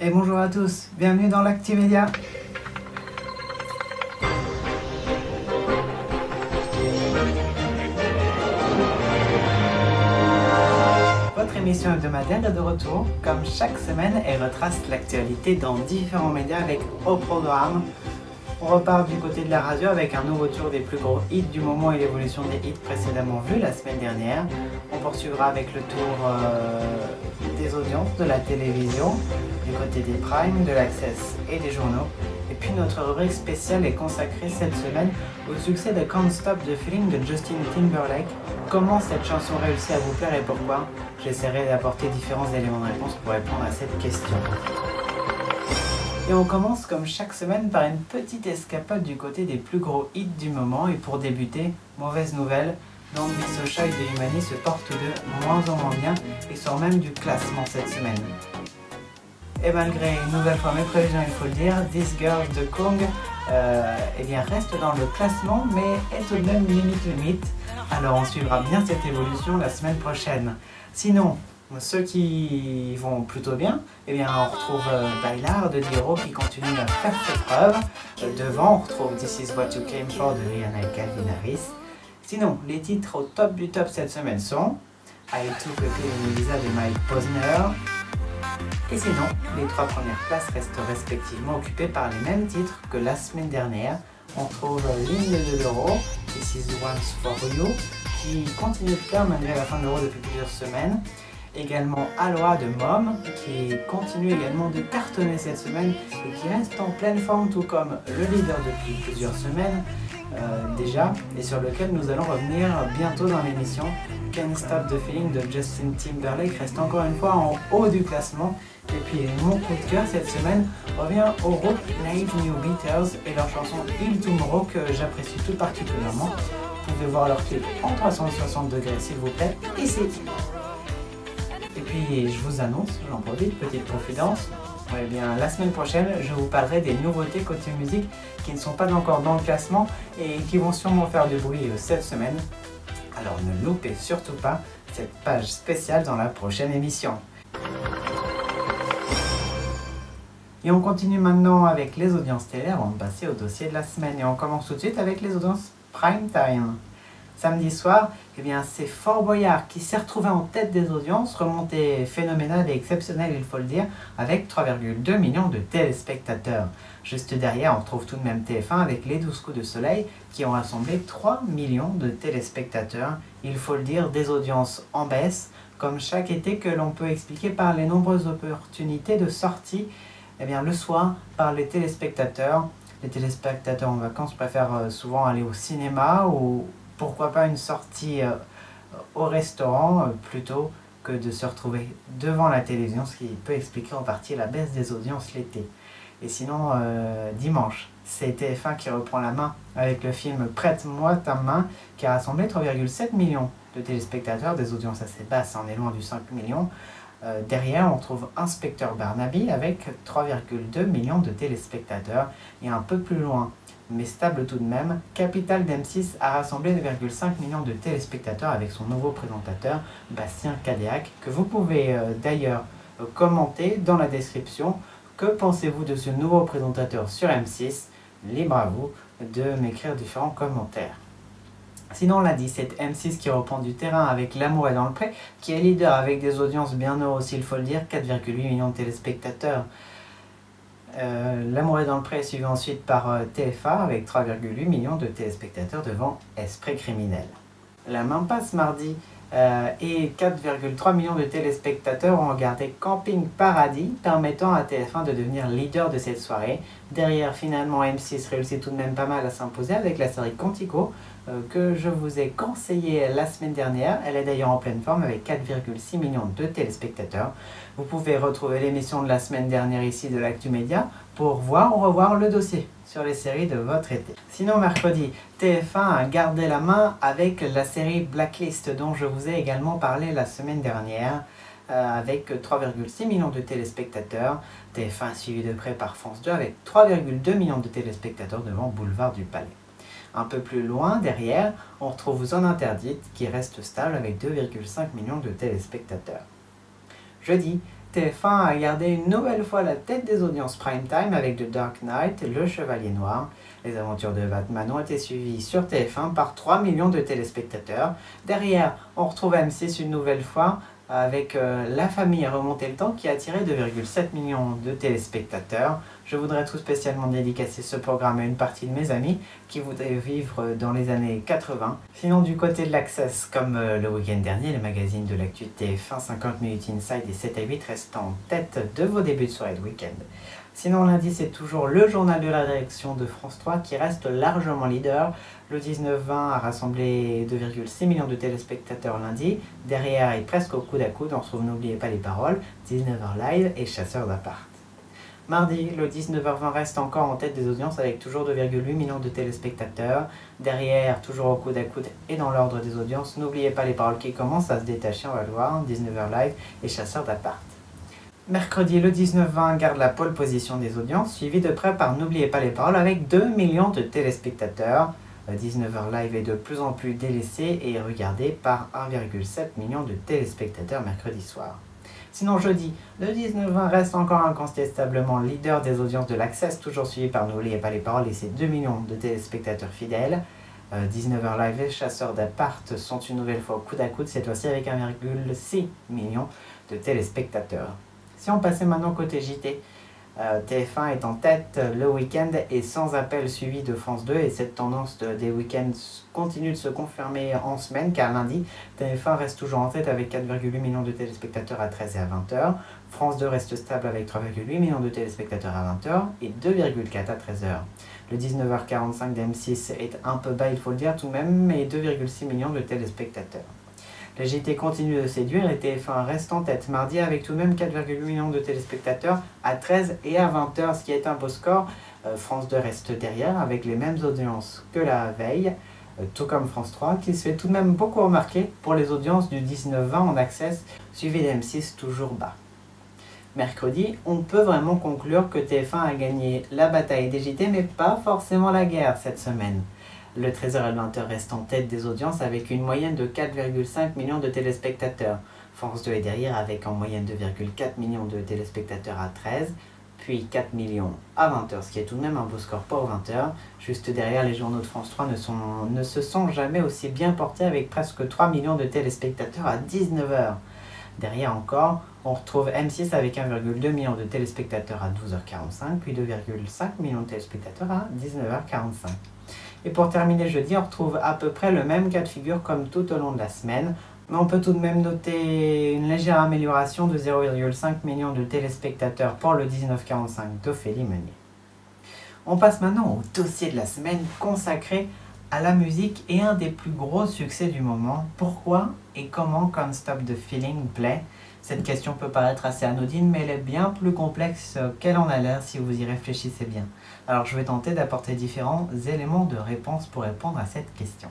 Et bonjour à tous, bienvenue dans l'Actu Média. Votre émission hebdomadaire est de retour, comme chaque semaine, elle retrace l'actualité dans différents médias avec au programme. On repart du côté de la radio avec un nouveau tour des plus gros hits du moment et l'évolution des hits précédemment vus la semaine dernière. On poursuivra avec le tour des audiences de la télévision, du côté des primes, de l'Access et des journaux. Et puis notre rubrique spéciale est consacrée cette semaine au succès de Can't Stop the Feeling de Justin Timberlake. Comment cette chanson réussit à vous plaire et pourquoi? J'essaierai d'apporter différents éléments de réponse pour répondre à cette question. Et on commence comme chaque semaine par une petite escapade du côté des plus gros hits du moment. Et pour débuter, mauvaise nouvelle, Don't Be So Shy de Imani se portent tous deux moins en moins bien et sort même du classement cette semaine. Et malgré une nouvelle fois mes prévisions, il faut le dire, This Girl de Kong reste dans le classement mais est tout de même limite. Alors on suivra bien cette évolution la semaine prochaine. Sinon, ceux qui vont plutôt bien, on retrouve Bailar de Diro qui continue à faire ses preuves. Devant, on retrouve This Is What You Came For de Rihanna et Calvin Harris. Sinon, les titres au top du top cette semaine sont I Took a Clean Visa de Mike Posner. Et sinon, les trois premières places restent respectivement occupées par les mêmes titres que la semaine dernière. On trouve L'Hymne de l'Euro, This Is Once For You, qui continue de plaire malgré la fin de l'Euro depuis plusieurs semaines. Également Aloha de Mom, qui continue également de cartonner cette semaine et qui reste en pleine forme, tout comme le leader depuis plusieurs semaines déjà, et sur lequel nous allons revenir bientôt dans l'émission. Can't Stop the Feeling de Justin Timberlake reste encore une fois en haut du classement. Et puis mon coup de cœur cette semaine revient au groupe Naive New Beaters et leur chanson Il Tomorrow que j'apprécie tout particulièrement. Vous pouvez voir leur clip en 360 degrés s'il vous plaît, ici. Et puis je vous annonce, j'en profite, petite confidence, la semaine prochaine je vous parlerai des nouveautés côté musique qui ne sont pas encore dans le classement et qui vont sûrement faire du bruit cette semaine. Alors ne loupez surtout pas cette page spéciale dans la prochaine émission. Et on continue maintenant avec les audiences télé avant de passer au dossier de la semaine. Et on commence tout de suite avec les audiences prime time. Samedi soir, c'est Fort Boyard qui s'est retrouvé en tête des audiences, remontée phénoménale et exceptionnelle il faut le dire, avec 3,2 millions de téléspectateurs. Juste derrière, on retrouve tout de même TF1 avec Les 12 coups de soleil qui ont rassemblé 3 millions de téléspectateurs. Il faut le dire, des audiences en baisse, comme chaque été que l'on peut expliquer par les nombreuses opportunités de sortie le soir par les téléspectateurs. Les téléspectateurs en vacances préfèrent souvent aller au cinéma ou pourquoi pas une sortie au restaurant plutôt que de se retrouver devant la télévision, ce qui peut expliquer en partie la baisse des audiences l'été. Et sinon, dimanche, c'est TF1 qui reprend la main avec le film Prête-moi ta main qui a rassemblé 3,7 millions de téléspectateurs, des audiences assez basses, on est loin du 5 millions. Derrière, on trouve Inspecteur Barnaby avec 3,2 millions de téléspectateurs. Et un peu plus loin, mais stable tout de même, Capital d'M6 a rassemblé 2,5 millions de téléspectateurs avec son nouveau présentateur, Bastien Cadéac, que vous pouvez d'ailleurs commenter dans la description. Que pensez-vous de ce nouveau présentateur sur M6? Libre à vous de m'écrire différents commentaires. Sinon, on l'a dit, c'est M6 qui reprend du terrain avec L'amour est dans le pré, qui est leader avec des audiences bien hautes aussi, il faut le dire, 4,8 millions de téléspectateurs. L'amour est dans le pré est suivi ensuite par TF1 avec 3,8 millions de téléspectateurs devant Esprit criminel. La main passe mardi et 4,3 millions de téléspectateurs ont regardé Camping Paradis, permettant à TF1 de devenir leader de cette soirée. Derrière, finalement, M6 réussit tout de même pas mal à s'imposer avec la série Quantico, que je vous ai conseillé la semaine dernière. Elle est d'ailleurs en pleine forme avec 4,6 millions de téléspectateurs. Vous pouvez retrouver l'émission de la semaine dernière ici de l'Actu Média pour voir ou revoir le dossier sur les séries de votre été. Sinon, mercredi, TF1 a gardé la main avec la série Blacklist dont je vous ai également parlé la semaine dernière avec 3,6 millions de téléspectateurs. TF1 suivi de près par France 2 avec 3,2 millions de téléspectateurs devant Boulevard du Palais. Un peu plus loin, derrière, on retrouve Zone Interdite qui reste stable avec 2,5 millions de téléspectateurs. Jeudi, TF1 a gardé une nouvelle fois la tête des audiences prime time avec The Dark Knight, Le Chevalier Noir. Les aventures de Batman ont été suivies sur TF1 par 3 millions de téléspectateurs. Derrière, on retrouve M6 une nouvelle fois avec La Famille à remonter le temps qui a attiré 2,7 millions de téléspectateurs. Je voudrais tout spécialement dédicacer ce programme à une partie de mes amis qui voudraient vivre dans les années 80. Sinon du côté de l'Access, comme le week-end dernier, les magazines de l'actu de TF1, 50 minutes inside et 7 à 8 restent en tête de vos débuts de soirée de week-end. Sinon lundi c'est toujours le journal de la rédaction de France 3 qui reste largement leader. Le 19-20 a rassemblé 2,6 millions de téléspectateurs lundi. Derrière et presque au coude à coude, on retrouve N'oubliez pas les paroles, 19h live et Chasseurs d'appart. Mardi, le 19h20 reste encore en tête des audiences avec toujours 2,8 millions de téléspectateurs. Derrière, toujours au coude à coude et dans l'ordre des audiences, N'oubliez pas les paroles qui commencent à se détacher, on va le voir, 19h live et Chasseurs d'appart. Mercredi, le 19-20 garde la pole position des audiences, suivi de près par N'oubliez pas les paroles avec 2 millions de téléspectateurs. 19h live est de plus en plus délaissé et regardé par 1,7 million de téléspectateurs mercredi soir. Sinon jeudi, le 19-20 reste encore incontestablement leader des audiences de l'Access, toujours suivi par N'oubliez pas les paroles et ses 2 millions de téléspectateurs fidèles. 19h live et Chasseurs d'appart sont une nouvelle fois au coude à coude, cette fois-ci avec 1,6 million de téléspectateurs. Si on passait maintenant côté JT, TF1 est en tête le week-end et sans appel suivi de France 2 et cette tendance des week-ends continue de se confirmer en semaine car lundi, TF1 reste toujours en tête avec 4,8 millions de téléspectateurs à 13 et à 20h. France 2 reste stable avec 3,8 millions de téléspectateurs à 20h et 2,4 à 13h. Le 19h45 d'M6 est un peu bas, il faut le dire tout de même, mais 2,6 millions de téléspectateurs. Les JT continuent de séduire et TF1 reste en tête mardi avec tout de même 4,8 millions de téléspectateurs à 13 et à 20h, ce qui est un beau score. France 2 reste derrière avec les mêmes audiences que la veille, tout comme France 3, qui se fait tout de même beaucoup remarquer pour les audiences du 19-20 en access, suivi d'M6 toujours bas. Mercredi, on peut vraiment conclure que TF1 a gagné la bataille des JT, mais pas forcément la guerre cette semaine. Le 13h et le 20h reste en tête des audiences avec une moyenne de 4,5 millions de téléspectateurs. France 2 est derrière avec en moyenne 2,4 millions de téléspectateurs à 13, puis 4 millions à 20h, ce qui est tout de même un beau score pour 20h. Juste derrière, les journaux de France 3 ne se sont jamais aussi bien portés avec presque 3 millions de téléspectateurs à 19h. Derrière encore, on retrouve M6 avec 1,2 million de téléspectateurs à 12h45, puis 2,5 millions de téléspectateurs à 19h45. Et pour terminer jeudi, on retrouve à peu près le même cas de figure comme tout au long de la semaine, mais on peut tout de même noter une légère amélioration de 0,5 million de téléspectateurs pour le 19h45 d'Ophélie Meunier. On passe maintenant au dossier de la semaine consacré à la musique et un des plus gros succès du moment. Pourquoi et comment Can't Stop the Feeling plaît? Cette question peut paraître assez anodine, mais elle est bien plus complexe qu'elle en a l'air si vous y réfléchissez bien. Alors je vais tenter d'apporter différents éléments de réponse pour répondre à cette question.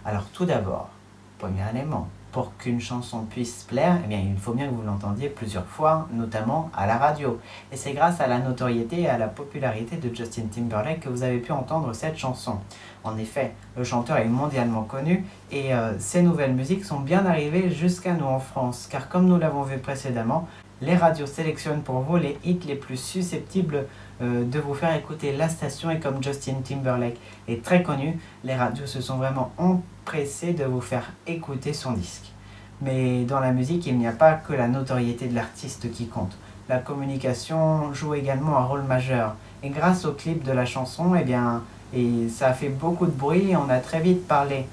Alors tout d'abord, premier élément, pour qu'une chanson puisse plaire, eh bien, il faut bien que vous l'entendiez plusieurs fois, notamment à la radio. Et c'est grâce à la notoriété et à la popularité de Justin Timberlake que vous avez pu entendre cette chanson. En effet, le chanteur est mondialement connu et ses nouvelles musiques sont bien arrivées jusqu'à nous en France, car comme nous l'avons vu précédemment, les radios sélectionnent pour vous les hits les plus susceptibles de vous faire écouter la station, et comme Justin Timberlake est très connu, les radios se sont vraiment empressées de vous faire écouter son disque. Mais dans la musique, il n'y a pas que la notoriété de l'artiste qui compte. La communication joue également un rôle majeur. Et grâce au clip de la chanson, et ça a fait beaucoup de bruit, et on a très vite parlé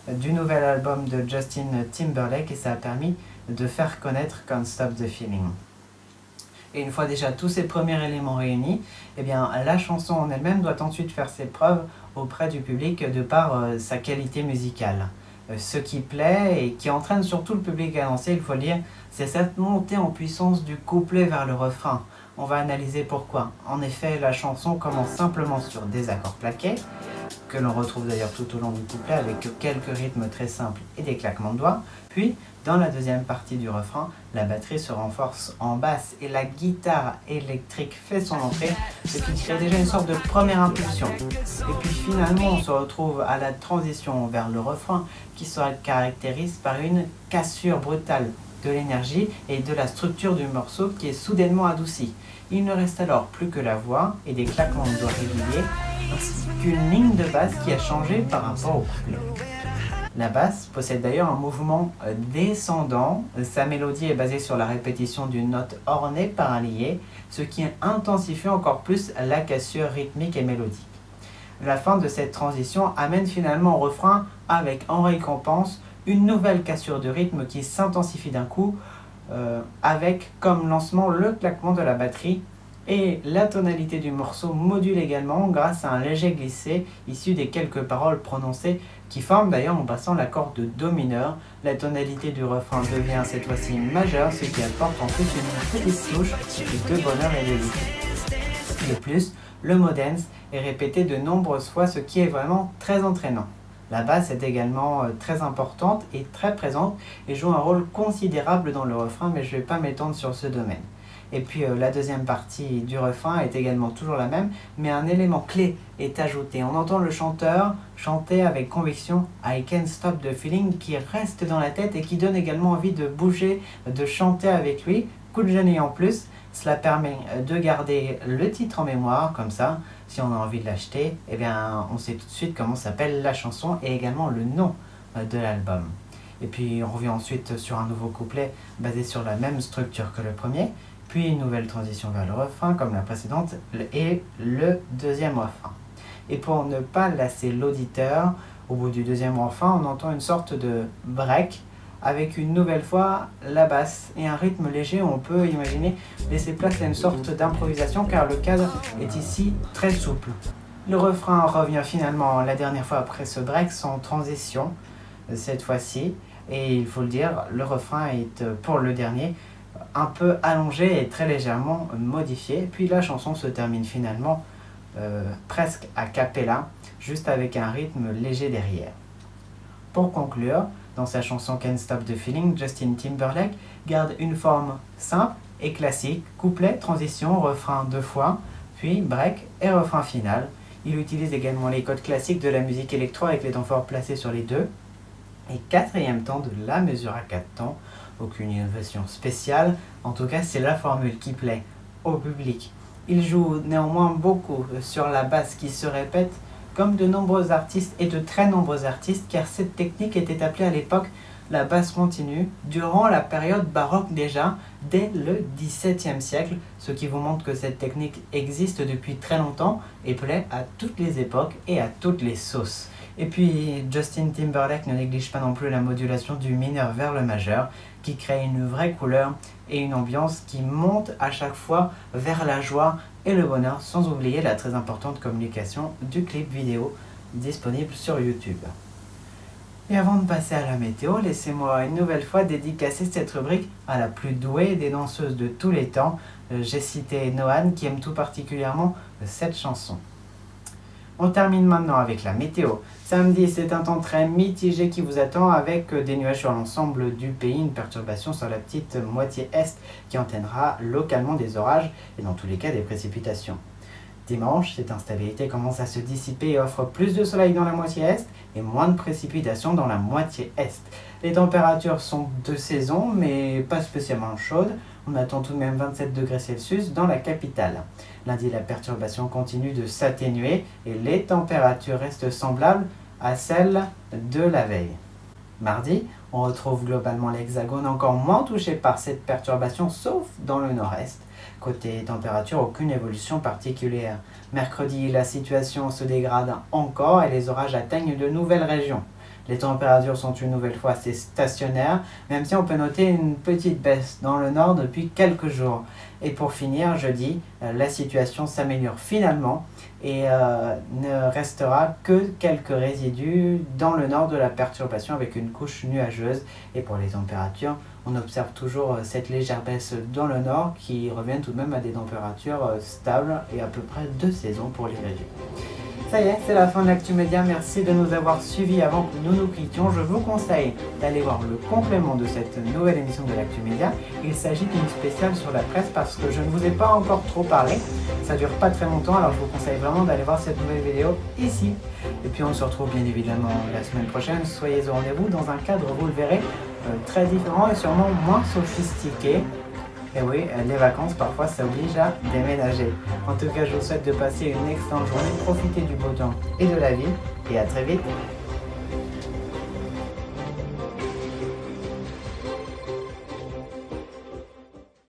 du nouvel album de Justin Timberlake et ça a permis de faire connaître Can't Stop the Feeling. Et une fois déjà tous ces premiers éléments réunis, la chanson en elle-même doit ensuite faire ses preuves auprès du public de par sa qualité musicale. Ce qui plaît et qui entraîne surtout le public à danser, il faut le dire, c'est cette montée en puissance du couplet vers le refrain. On va analyser pourquoi. En effet, la chanson commence simplement sur des accords plaqués, que l'on retrouve d'ailleurs tout au long du couplet avec quelques rythmes très simples et des claquements de doigts. Puis, dans la deuxième partie du refrain, la batterie se renforce en basse et la guitare électrique fait son entrée, ce qui crée déjà une sorte de première impulsion. Et puis finalement, on se retrouve à la transition vers le refrain qui se caractérise par une cassure brutale de l'énergie et de la structure du morceau qui est soudainement adoucie. Il ne reste alors plus que la voix et des claquements de doigts réguliers, ainsi qu'une ligne de basse qui a changé par rapport au couplet. La basse possède d'ailleurs un mouvement descendant. Sa mélodie est basée sur la répétition d'une note ornée par un lié, ce qui intensifie encore plus la cassure rythmique et mélodique. La fin de cette transition amène finalement au refrain avec en récompense une nouvelle cassure de rythme qui s'intensifie d'un coup, avec comme lancement le claquement de la batterie, et la tonalité du morceau module également grâce à un léger glissé issu des quelques paroles prononcées qui forment d'ailleurs en passant l'accord de Do mineur. La tonalité du refrain devient cette fois-ci majeure, ce qui apporte en plus une petite touche de bonheur et de vie. De plus, le mot dance est répété de nombreuses fois, ce qui est vraiment très entraînant. La basse est également très importante et très présente et joue un rôle considérable dans le refrain, mais je ne vais pas m'étendre sur ce domaine. Et puis la deuxième partie du refrain est également toujours la même, mais un élément clé est ajouté. On entend le chanteur chanter avec conviction « I can't stop the feeling » qui reste dans la tête et qui donne également envie de bouger, de chanter avec lui. Coup de génie en plus, cela permet de garder le titre en mémoire, comme ça, si on a envie de l'acheter, eh bien, on sait tout de suite comment s'appelle la chanson et également le nom de l'album. Et puis on revient ensuite sur un nouveau couplet basé sur la même structure que le premier, puis une nouvelle transition vers le refrain comme la précédente et le deuxième refrain. Et pour ne pas lasser l'auditeur, au bout du deuxième refrain, on entend une sorte de break avec une nouvelle fois la basse et un rythme léger où on peut imaginer laisser place à une sorte d'improvisation car le cadre est ici très souple. Le refrain revient finalement la dernière fois après ce break sans transition cette fois-ci, et il faut le dire, le refrain est pour le dernier un peu allongé et très légèrement modifié, puis la chanson se termine finalement presque a cappella, juste avec un rythme léger derrière. Pour conclure, dans sa chanson Can't Stop the Feeling, Justin Timberlake garde une forme simple et classique, couplet, transition, refrain deux fois, puis break et refrain final. Il utilise également les codes classiques de la musique électro avec les temps forts placés sur les deux. Et quatrième temps de la mesure à 4 temps, aucune innovation spéciale, en tout cas c'est la formule qui plaît au public. Il joue néanmoins beaucoup sur la basse qui se répète comme de nombreux artistes et de très nombreux artistes, car cette technique était appelée à l'époque la basse continue, durant la période baroque déjà, dès le XVIIe siècle, ce qui vous montre que cette technique existe depuis très longtemps et plaît à toutes les époques et à toutes les sauces. Et puis Justin Timberlake ne néglige pas non plus la modulation du mineur vers le majeur, qui crée une vraie couleur et une ambiance qui monte à chaque fois vers la joie et le bonheur, sans oublier la très importante communication du clip vidéo disponible sur YouTube. Et avant de passer à la météo, laissez-moi une nouvelle fois dédicacer cette rubrique à la plus douée des danseuses de tous les temps. J'ai cité Noan qui aime tout particulièrement cette chanson. On termine maintenant avec la météo. Samedi, c'est un temps très mitigé qui vous attend avec des nuages sur l'ensemble du pays, une perturbation sur la petite moitié est qui entraînera localement des orages et dans tous les cas des précipitations. Dimanche, cette instabilité commence à se dissiper et offre plus de soleil dans la moitié est et moins de précipitations dans la moitié est. Les températures sont de saison mais pas spécialement chaudes. On attend tout de même 27 degrés Celsius dans la capitale. Lundi, la perturbation continue de s'atténuer et les températures restent semblables à celles de la veille. Mardi, on retrouve globalement l'hexagone encore moins touché par cette perturbation, sauf dans le nord-est. Côté température, aucune évolution particulière. Mercredi, la situation se dégrade encore et les orages atteignent de nouvelles régions. Les températures sont une nouvelle fois assez stationnaires, même si on peut noter une petite baisse dans le nord depuis quelques jours. Et pour finir, jeudi, la situation s'améliore finalement et ne restera que quelques résidus dans le nord de la perturbation avec une couche nuageuse. Et pour les températures, on observe toujours cette légère baisse dans le nord qui revient tout de même à des températures stables et à peu près de saison pour les régions. Ça y est, c'est la fin de l'Actu Média. Merci de nous avoir suivis avant que nous nous quittions. Je vous conseille d'aller voir le complément de cette nouvelle émission de l'Actu Média. Il s'agit d'une spéciale sur la presse parce que je ne vous ai pas encore trop parlé. Ça dure pas très longtemps, alors je vous conseille vraiment d'aller voir cette nouvelle vidéo ici. Et puis on se retrouve bien évidemment la semaine prochaine. Soyez au rendez-vous dans un cadre, vous le verrez, très différent et sûrement moins sophistiqué. Et oui, les vacances, parfois, ça oblige à déménager. En tout cas, je vous souhaite de passer une excellente journée, profitez du beau temps et de la vie. Et à très vite.